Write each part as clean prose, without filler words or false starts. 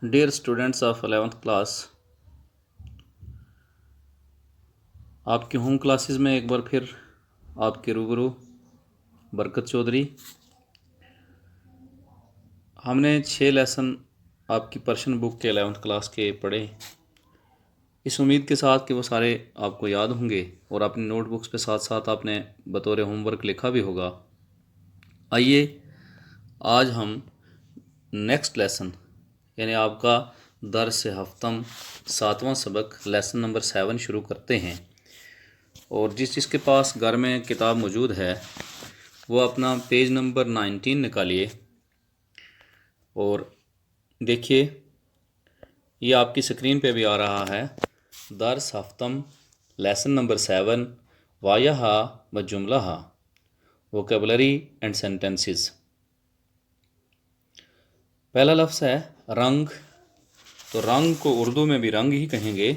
Dear students of 11th class, आपकी home classes में एक बार फिर आपके रूबरू बरकत चौधरी। हमने 6 लेसन आपकी पर्शन बुक के 11th क्लास के पढ़े, इस उम्मीद के साथ कि वो सारे आपको याद होंगे और अपनी नोटबुक्स पे साथ साथ आपने बतौर होमवर्क लिखा भी होगा। आइए आज हम नेक्स्ट लेसन यानी आपका दर्स हफ्तम 7वां सबक लेसन नंबर 7 शुरू करते हैं। और जिसके पास घर में किताब मौजूद है वो अपना पेज नंबर 19 निकालिए और देखिए, ये आपकी स्क्रीन पे भी आ रहा है। दर्स हफ्तम लेसन नंबर 7 वायहा व जुमलहा, वोकेबलरी एंड सेंटेंसेस। पहला लफ्ज़ है रंग, तो रंग को उर्दू में भी रंग ही कहेंगे।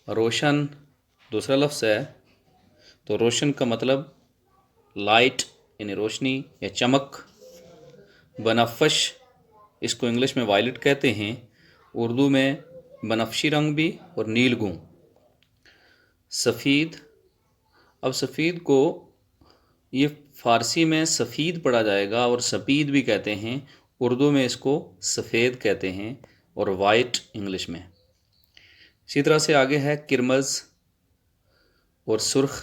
रोशन दूसरा लफ्ज़ है, तो रोशन का मतलब लाइट यानी रोशनी या चमक। बनफश, इसको इंग्लिश में वायलेट कहते हैं, उर्दू में बनफशी रंग भी और नीलगू। सफ़ीद, अब सफ़ीद को ये फ़ारसी में सफ़ीद पढ़ा जाएगा और सफ़ीद भी कहते हैं, उर्दू में इसको सफ़ेद कहते हैं और वाइट इंग्लिश में। इसी तरह से आगे है किरमज़ और सुर्ख,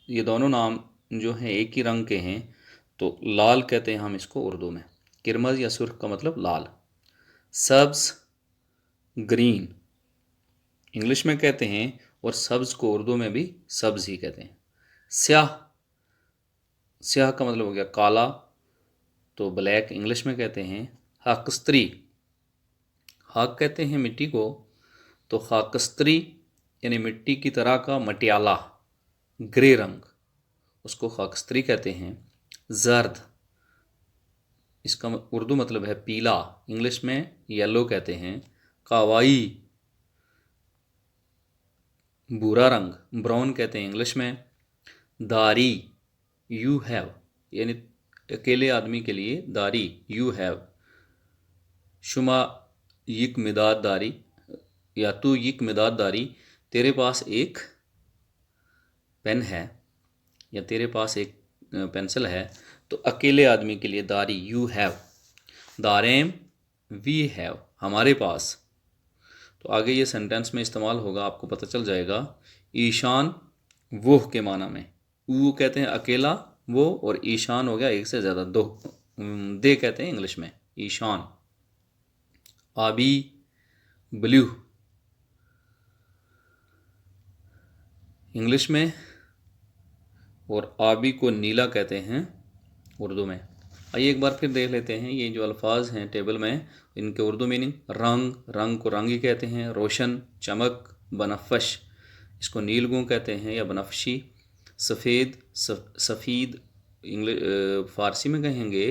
ये दोनों नाम जो हैं एक ही रंग के हैं, तो लाल कहते हैं हम इसको उर्दू में। किरमज़ या सुर्ख का मतलब लाल। सब्ज़ ग्रीन इंग्लिश में कहते हैं और सब्ज़ को उर्दू में भी सब्ज़ ही कहते हैं। स्याह, स्याह का मतलब हो गया काला, तो ब्लैक इंग्लिश में कहते हैं। खाकस्तरी, खाक कहते हैं मिट्टी को, तो खाकस्तरी यानी मिट्टी की तरह का मटियाला ग्रे रंग, उसको खाकस्तरी कहते हैं। जर्द, इसका उर्दू मतलब है पीला, इंग्लिश में येलो कहते हैं। कावाई, भूरा रंग, ब्राउन कहते हैं इंग्लिश में। दारी, यू हैव यानी अकेले आदमी के लिए दारी, यू हैव। शुमा यिक मिदाद दारी, या तू यिक मिदाद दारी, तेरे पास एक पेन है या तेरे पास एक पेंसिल है, तो अकेले आदमी के लिए दारी, यू हैव। दारेम, वी हैव, हमारे पास। तो आगे ये सेंटेंस में इस्तेमाल होगा, आपको पता चल जाएगा। ईशान वो के माना में, वो कहते हैं अकेला वो, और ईशान हो गया एक से ज़्यादा, दो दे कहते हैं इंग्लिश में, ईशान। आबी ब्लू इंग्लिश में, और आबी को नीला कहते हैं उर्दू में। आइए एक बार फिर देख लेते हैं ये जो अल्फाज हैं टेबल में, इनके उर्दू मीनिंग। रंग, रंग को रंगी कहते हैं। रोशन, चमक। बनफश, इसको नीलगू कहते हैं या बनफशी। सफ़ेद, सफ़ीद इंग्लिश फ़ारसी में कहेंगे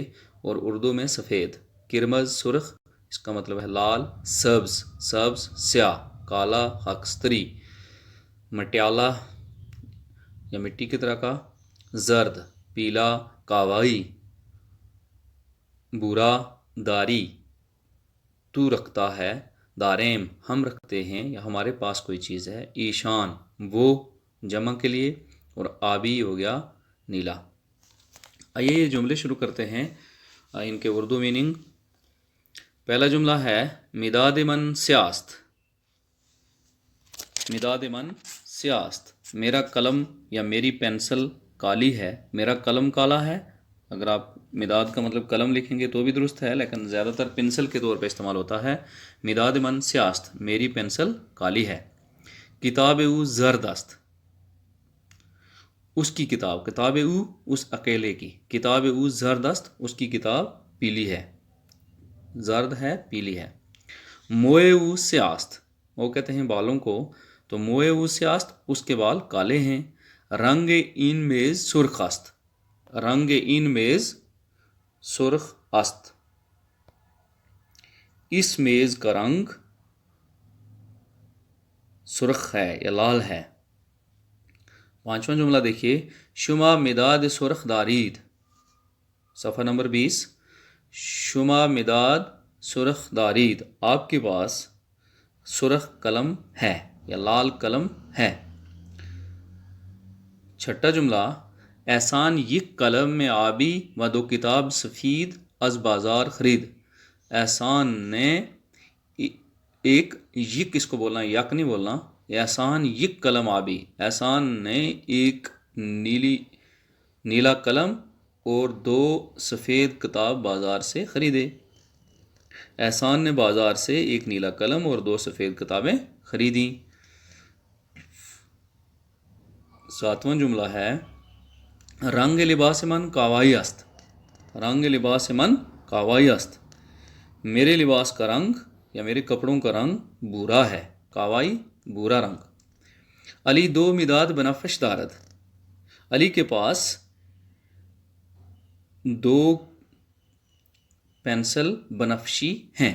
और उर्दू में सफ़ेद। किरमज़ सुर्ख, इसका मतलब है लाल। सब्ज़, सब्ज़ स्याह, काला खाकस्तरी, मटियाला या मिट्टी की तरह का। जर्द पीला, कावाई बुरा, दारी तू रखता है, दारेम हम रखते हैं या हमारे पास कोई चीज़ है। ईशान वो जमा के लिए, और आबी हो गया नीला। आइए ये जुमले शुरू करते हैं, इनके उर्दू मीनिंग। पहला जुमला है मिदाद मन स्यास्त। मिदाद मन स्यास्त, मेरा कलम या मेरी पेंसिल काली है, मेरा कलम काला है। अगर आप मिदाद का मतलब कलम लिखेंगे तो भी दुरुस्त है, लेकिन ज़्यादातर पेंसिल के तौर पे इस्तेमाल होता है। मिदाद मन स्यास्त, मेरी पेंसिल काली है। किताब उ जरदस्त, उसकी किताब, किताब उ उस अकेले की, किताब उ जरदस्त उसकी किताब पीली है, जर्द है पीली है। मोए उ स्यास्त, वो कहते हैं बालों को, तो मोए उ स्यास्त उसके बाल काले हैं। रंग इन मेज़ सुर्ख अस्त, रंग इन मेज़ सुर्ख अस्त, इस मेज़ का रंग सुर्ख है या लाल है। पांचवा जुमला देखिए, शुमा मिदाद सुर्ख दारीद, सफ़ा नंबर 20। शुमा मिदाद सुरख दारीद, आपके पास सुरख कलम है या लाल कलम है। छठा जुमला, एहसान यिक कलम में आबी व दो किताब सफ़ीद अज बाज़ार ख़रीद। एहसान ने एक यिक, इसको बोलना यक नहीं बोलना, एहसान यिक कलम आबी, एहसान ने एक नीला कलम और दो सफ़ेद किताब बाज़ार से ख़रीदे। एहसान ने बाज़ार से एक नीला कलम और दो सफ़ेद किताबें ख़रीदी। सातवां जुमला है, रंग लिबास मन कावाई अस्त। रंग लिबास मन कावाई अस्त, मेरे लिबास का रंग या मेरे कपड़ों का रंग भूरा है। कावाई भूरा रंग। अली दो मिदाद बनफश दारद, अली के पास दो पेंसिल बनफशी हैं।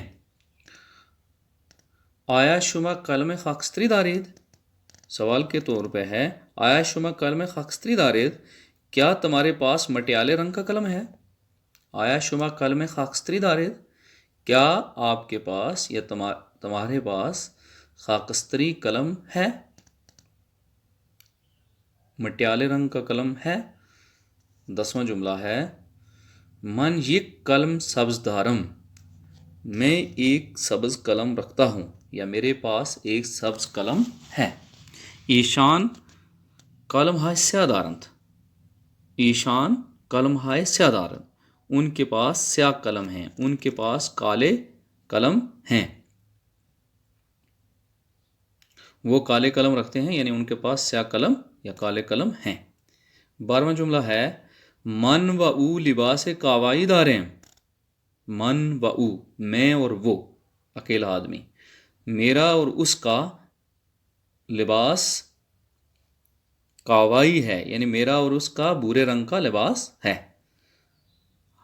आया शुमा कलम खाकस्तरी दारेद, सवाल के तौर पे है, आया शुमा कलम खाकस्तरी दारेद, क्या तुम्हारे पास मटियाले रंग का कलम है। आया शुमा कलम खाकस्तरी दारेद, क्या आपके पास या तुम्हारे पास खाकस्तरी कलम है, मटियाले रंग का कलम है। 10वां जुमला है, मन ये कलम सब्ज धारम, मैं एक सब्ज कलम रखता हूँ या मेरे पास एक सब्ज कलम है। ईशान कलम हाय स्यादारंत, ईशान कलम हाय स्यादारंत, उनके पास स्याह कलम हैं, उनके पास काले कलम हैं। वो काले कलम रखते हैं यानी उनके पास स्याह कलम या काले कलम हैं। 12वां जुमला है, मन व ऊ लिबास कावाई दारें। मन व ऊ, मैं और वो, अकेला आदमी, मेरा और उसका लिबास कावाई है यानी मेरा और उसका भूरे रंग का लिबास है।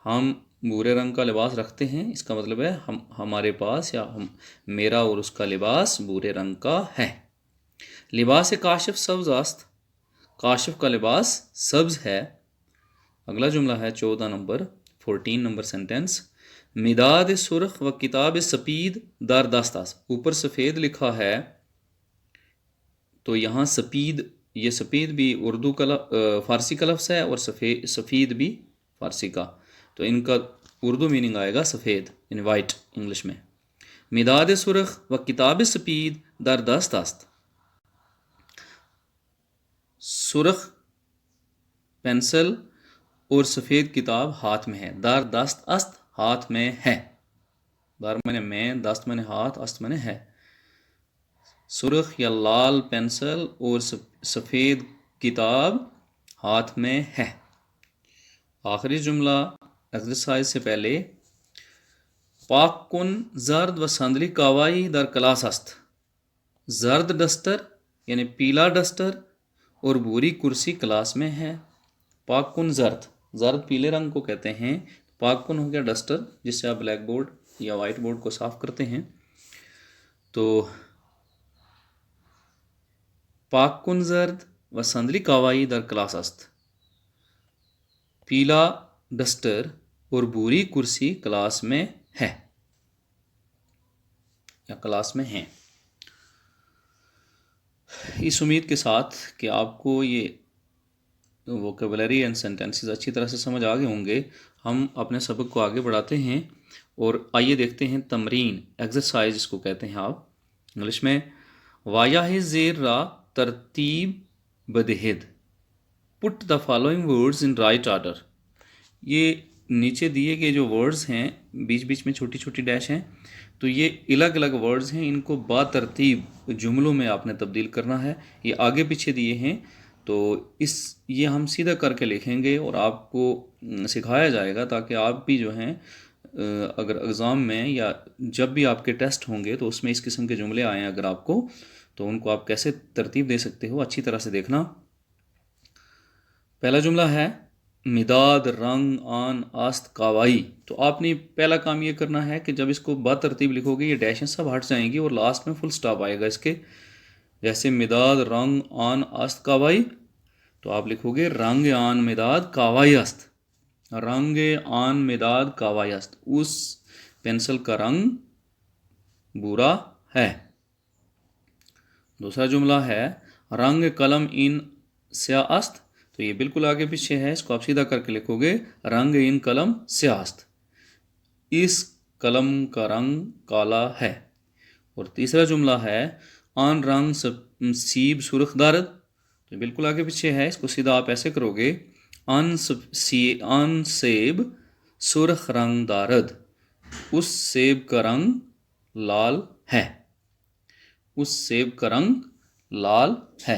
हम भूरे रंग का लिबास रखते हैं, इसका मतलब है हमारे पास या मेरा और उसका लिबास भूरे रंग का है। लिबास काशिफ सब्ज आस्त, काशिफ का लिबास सब्ज है। अगला जुमला है 14 नंबर 14 नंबर सेंटेंस, मिदाद सुरख व किताब सफ़ीद दार दास्तास, ऊपर सफ़ेद लिखा है तो यहाँ सफ़ीद, ये सफ़ेद भी उर्दू का फ़ारसी का लफ्ज़ है और सफ़ीद भी फ़ारसी का, तो इनका उर्दू मीनिंग आएगा सफ़ेद इन वाइट इंग्लिश में। मिदाद सुरख व किताब सफ़ीद दार दास्तास्त, सुरख पेंसिल और सफ़ेद किताब हाथ में है। दार दस्त अस्त, हाथ में है। दार मैंने मैं, दस्त मैंने हाथ, अस्त मैंने है। सुर्ख या लाल पेंसिल और सफ़ेद किताब हाथ में है। आखिरी जुमला एक्सरसाइज से पहले, पाक कुन जर्द व संदली कावाई दर क्लास अस्त, जर्द डस्टर यानी पीला डस्टर और भूरी कुर्सी क्लास में है। पाकुन जर्द, जर्द पीले रंग को कहते हैं। पाकुन हो गया डस्टर जिससे आप ब्लैक बोर्ड या वाइट बोर्ड को साफ करते हैं। तो पाकुन जर्द व संदली कावाई दर क्लास अस्त, पीला डस्टर और भूरी कुर्सी क्लास में है या क्लास में है। इस उम्मीद के साथ कि आपको ये वोकेबलरी एंड सेंटेंसेस अच्छी तरह से समझ आ गए होंगे, हम अपने सबक को आगे बढ़ाते हैं और आइए देखते हैं तमरीन, एक्सरसाइज इसको कहते हैं आप इंग्लिश में। वाया ज़ेर रा तरतीब बदहिद, put the following words in right order. ये नीचे दिए गए जो वर्ड्स हैं, बीच बीच में छोटी छोटी डैश हैं, तो ये अलग अलग वर्ड्स हैं, इनको बातरतीब जुमलों में आपने तब्दील करना है। ये आगे पीछे दिए हैं तो ये हम सीधा करके लिखेंगे और आपको सिखाया जाएगा ताकि आप भी जो हैं अगर एग्ज़ाम में या जब भी आपके टेस्ट होंगे तो उसमें इस किस्म के जुमले आएँ अगर आपको, तो उनको आप कैसे तरतीब दे सकते हो अच्छी तरह से देखना। पहला जुमला है मिदाद रंग आन आस्त कावाई, तो आपने पहला काम ये करना है कि जब इसको बातरतीब लिखोगे ये डैशें सब हट जाएंगी और लास्ट में फुल स्टॉप आएगा इसके। जैसे मिदाद रंग आन आस्त कावाई, तो आप लिखोगे रंग आन मिदाद कावाई अस्त, रंग आन मिदाद कावाई अस्त, उस पेंसिल का रंग भूरा है। दूसरा जुमला है रंग कलम इन स्याह अस्त। तो ये बिल्कुल आगे पीछे है, इसको आप सीधा करके लिखोगे रंग इन कलम स्याह अस्त। इस कलम का रंग काला है। और तीसरा जुमला है आन रंग सीब सुर्ख दारद। तो बिल्कुल आगे पीछे है, इसको सीधा आप ऐसे करोगे आन सेब सुर्ख रंग दारद। उस सेब का रंग लाल है। उस सेब का रंग लाल है।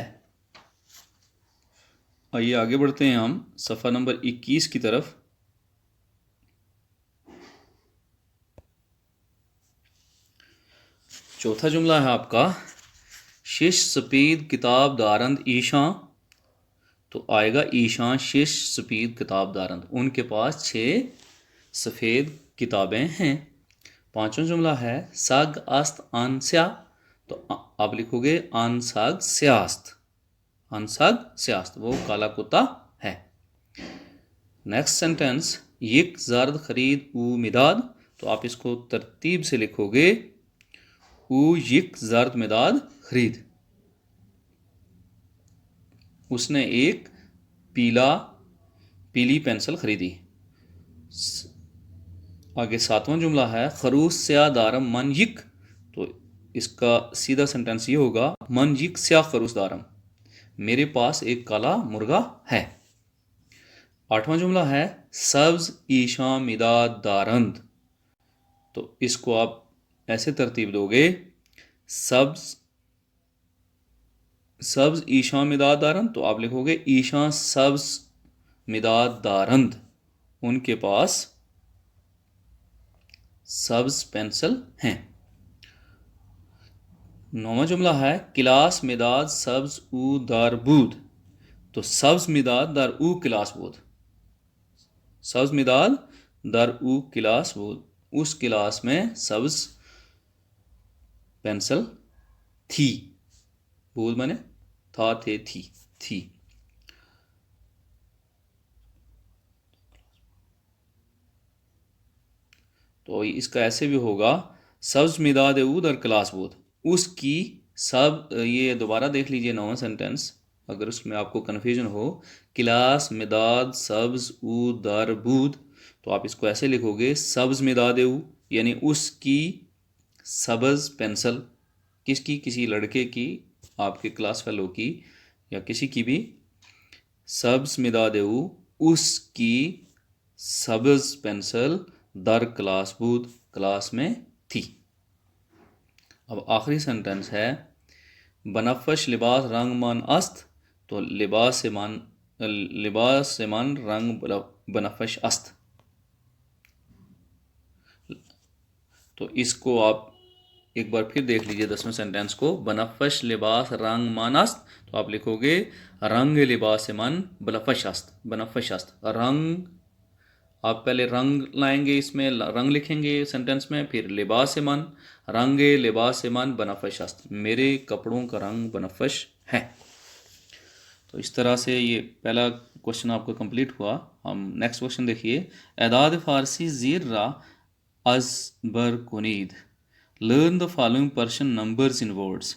आइए आगे बढ़ते हैं हम सफ़ा नंबर 21 की तरफ। चौथा जुमला है आपका शिश सफ़ीद किताब दारंद ईशां। तो आएगा ईशां शिश सफ़ीद किताब दारंद, उनके पास 6 सफ़ेद किताबें हैं। पांचवा जुमला है साग आस्त आन स्या। तो आप लिखोगे आन साग स्यास्त। आन साग स्यास्त, वो काला कुत्ता है। नेक्स्ट सेंटेंस यिक जर्द खरीद ऊ मिदाद। तो आप इसको तरतीब से लिखोगे ऊ यिक जर्द मिदाद खरीद। उसने एक पीली पेंसिल खरीदी। आगे सातवां जुमला है खरूस स्या दारम मन यिक। तो इसका सीधा सेंटेंस ये होगा मन यिक स्या खरूस दारम, मेरे पास एक काला मुर्गा है। आठवां जुमला है सब्ज ईशा मिदाद दारंद। तो इसको आप ऐसे तरतीब दोगे सब्ज ईशा मिदाद दारंद। तो आप लिखोगे ईशा सब्ज मिदाद दारंद, उनके पास सब्ज पेंसिल हैं। नौवां जुमला है किलास मिदाद सब्ज ऊ दारबूद। तो सब्ज मिदाद दर ऊ किलास बूद। सब्ज मिदाद दर ऊ किलास बूद, उस किलास में सब्ज पेंसिल थी। बूद माने था, थे, थी। तो इसका ऐसे भी होगा सब्ज मिदाद ऊ दर किलास बूद, उसकी सब। ये दोबारा देख लीजिए नौवां सेंटेंस, अगर उसमें आपको कन्फ्यूजन हो किलास मिदाद सब्ज ऊ दर बूद। तो आप इसको ऐसे लिखोगे सब्ज मिदाद ऊ, यानी उसकी सब्ज पेंसिल। किसकी? किसी लड़के की, आपके क्लास फेलो की, या किसी की भी। सब्ज मिदाद ऊ, उसकी सब्ज पेंसिल दर क्लास बूद, क्लास में थी। अब आखिरी सेंटेंस है बनफश लिबास रंग मन अस्त। तो लिबास से मन रंग बनफश अस्त। तो इसको आप एक बार फिर देख लीजिए 10वें सेंटेंस को बनफश लिबास रंग मन अस्त। तो आप लिखोगे रंग लिबास से मन बनफश अस्त। बनफश अस्त रंग, आप पहले रंग लाएंगे, इसमें रंग लिखेंगे सेंटेंस में, फिर लिबास से मन, रंग लिबास से मन बनफश अस्त, मेरे कपड़ों का रंग बनफश है। तो इस तरह से ये पहला क्वेश्चन आपका कंप्लीट हुआ। हम नेक्स्ट क्वेश्चन देखिए। एदाद फारसी ज़ीरा अज़बर कुनीद learn the following Persian numbers in words.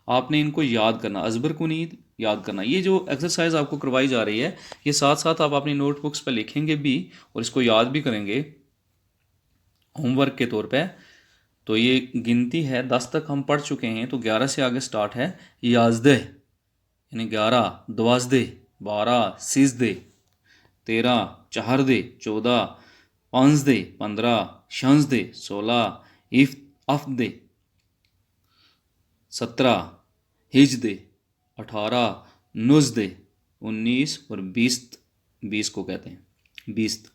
आपने इनको याद करना, अज़बर कुनीद याद करना। ये जो एक्सरसाइज आपको करवाई जा रही है, ये साथ साथ आप अपनी नोटबुक्स पर लिखेंगे भी और इसको याद भी करेंगे होमवर्क के तौर पे। तो ये गिनती है 10 तक हम पढ़ चुके हैं, तो 11 से आगे स्टार्ट है याजदे, यानी 11, दवाजदे, 12 सीजदे, 13 चहारदे, 14 पांचदे, 15 शंजदे, 16 अफदे, 17 हिजदे, 18 नुजदे, 19 और 20 को कहते हैं 20।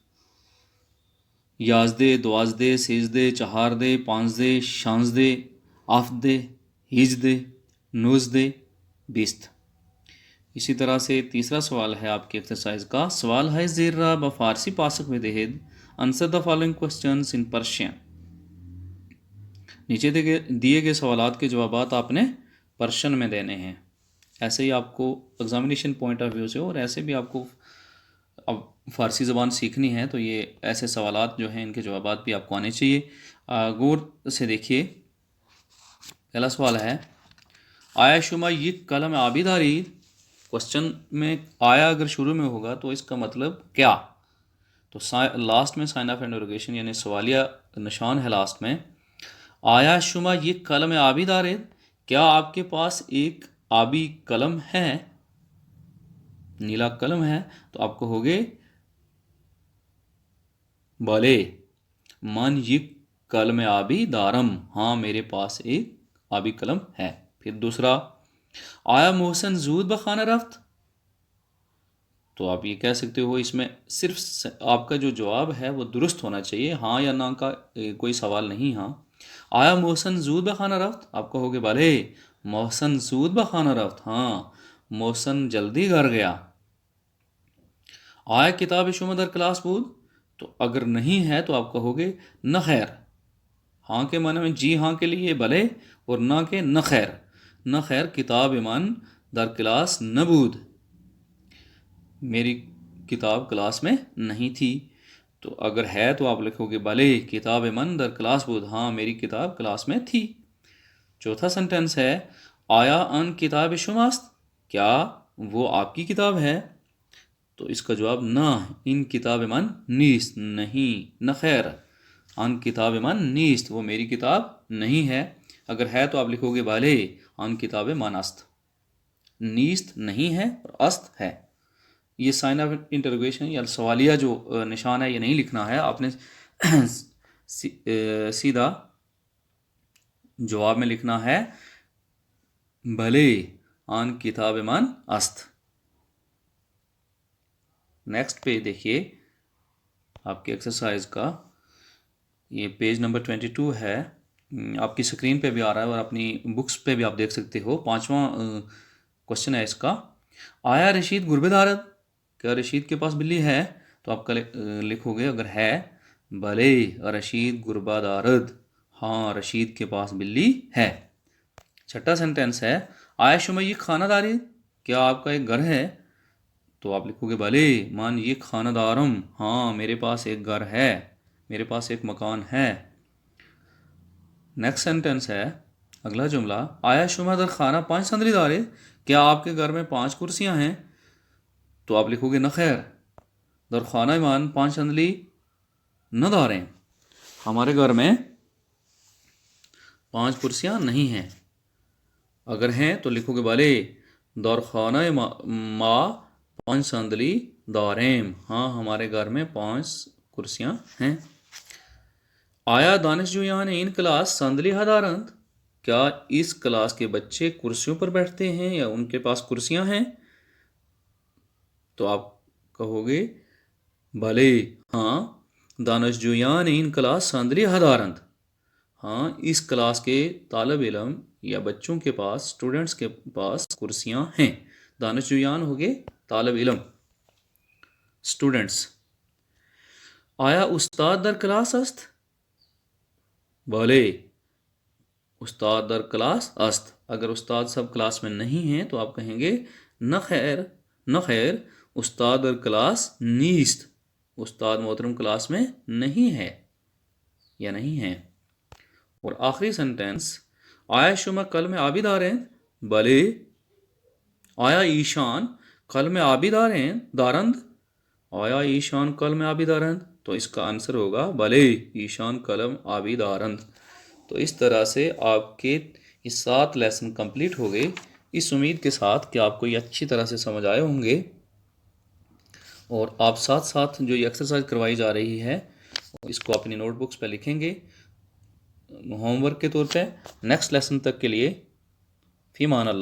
याजदे, दवाजदे, सीजदे, चहारदे, पांचदे, शांजदे, आफदे, हिजदे, नुजदे, 20। इसी तरह से तीसरा सवाल है आपकी एक्सरसाइज का। सवाल है ज़ीरा ब फारसी पासक में देहिद answer the following questions in Persian. नीचे दिए गए सवालात के जवाबात आपने पर्शियन में देने हैं। ऐसे ही आपको एग्जामिनेशन पॉइंट ऑफ व्यू से, और ऐसे भी आपको अब फ़ारसी ज़बान सीखनी है तो ये ऐसे सवालात जो हैं इनके जवाबात भी आपको आने चाहिए। गौर से देखिए, पहला सवाल है, आया शुमा ये कलम आबिदारी। क्वेश्चन में आया अगर शुरू में होगा तो इसका मतलब क्या। तो लास्ट में साइन ऑफ इंटरोगेशन यानी सवालिया निशान है लास्ट में। आया शुमा ये कलम आबिदार, क्या आपके पास एक आबी कलम है, नीला कलम है। तो आप कहोगे भले, मन ये कलम आबी दारम, हाँ मेरे पास एक आबी कलम है। फिर दूसरा, आया मोहसन जूद बखाना रफ्त। तो आप ये कह सकते हो, इसमें सिर्फ आपका जो जवाब है वो दुरुस्त होना चाहिए, हाँ या ना का कोई सवाल नहीं। हाँ, आया मोहसन जूद बखाना रफ्त, आप कहोगे भले, मोहसन जूद बखाना रफ्त, हाँ मोहसन जल्दी घर गया। आया किताब शुमा दर क्लास बूद, तो अगर नहीं है तो आप कहोगे न खैर। हाँ के माने में जी हाँ के लिए भले, और ना के न खैर। न खैर किताब ईमान दर क्लास नबूद, मेरी किताब क्लास में नहीं थी। तो अगर है तो आप लिखोगे भले, किताब मन दर क्लास बूद, हाँ मेरी किताब क्लास में थी। चौथा सेंटेंस है, आया अन किताब शुमास्त, क्या वो आपकी किताब है। तो इसका जवाब ना, इन किताब मन नीस्त, नहीं न खैर, अन किताब मन नीस्त, वो मेरी किताब नहीं है। अगर है तो आप लिखोगे भले, अन किताब मन अस्त, नीस्त नहीं है और अस्त है। ये साइन ऑफ इंटरोगेशन या सवालिया जो निशान है ये नहीं लिखना है आपने, सीधा जवाब में लिखना है भले, आन किताब मान अस्त। नेक्स्ट पेज देखिए आपकी एक्सरसाइज का, ये पेज नंबर 22 है, आपकी स्क्रीन पे भी आ रहा है और अपनी बुक्स पे भी आप देख सकते हो। पांचवा क्वेश्चन है इसका, आया रशीद गुरबेदारद, क्या रशीद के पास बिल्ली है। तो आप लिखोगे अगर है भले, रशीद गुरबादारद, हाँ रशीद के पास बिल्ली है। छठा सेंटेंस है, आया शुमई खानादारी, क्या आपका एक घर है। तो आप लिखोगे भले, मान ये खानादारम, हाँ मेरे पास एक घर है, मेरे पास एक मकान है। नेक्स्ट सेंटेंस है, अगला जुमला, आया शुमा दर खाना 5 संदलीदारे, क्या आपके घर में 5 कुर्सियां हैं। तो आप लिखोगे न खैर, दर खाना ईमान 5 संदली न दारें, हमारे घर में 5 कुर्सियां नहीं हैं। अगर हैं तो लिखोगे भले, दर खाना माँ 5 संदली दारें, हाँ हमारे घर में 5 कुर्सियां हैं। आया दानिश जुयान इन क्लास संदली हदारंत, क्या इस क्लास के बच्चे कुर्सियों पर बैठते हैं या उनके पास कुर्सियां हैं। तो आप कहोगे भले, हाँ दानिश जुयान इन क्लास संदली हदारंत, हाँ इस क्लास के तालब इलम या बच्चों के पास, स्टूडेंट्स के पास कुर्सियां हैं। दानिश जुयान हो गए तालब इलम, स्टूडेंट्स। आया उस्ताद दर क्लास अस्त, भले, उस्ताद दर क्लास अस्त, अगर उस्ताद सब क्लास में नहीं हैं तो आप कहेंगे न खैर, न खैर उस्ताद दर क्लास नीस्त, उस्ताद मोहतरम क्लास में नहीं है या नहीं है। और आखिरी सेंटेंस, आया शुमा कल में आबिदार हैं, भले, आया ईशान कल में आबिदार हैं दारंद, आया ईशान कल में आबिदारंद, तो इसका आंसर होगा भले, ईशान कलम आबिदारंद। तो इस तरह से आपके ये 7 लेसन कंप्लीट हो गए। इस उम्मीद के साथ कि आपको ये अच्छी तरह से समझ आए होंगे और आप साथ साथ जो ये एक्सरसाइज करवाई जा रही है इसको अपनी नोटबुक्स पे लिखेंगे होमवर्क के तौर पे। नेक्स्ट लेसन तक के लिए फ़ी मान अल्लाह।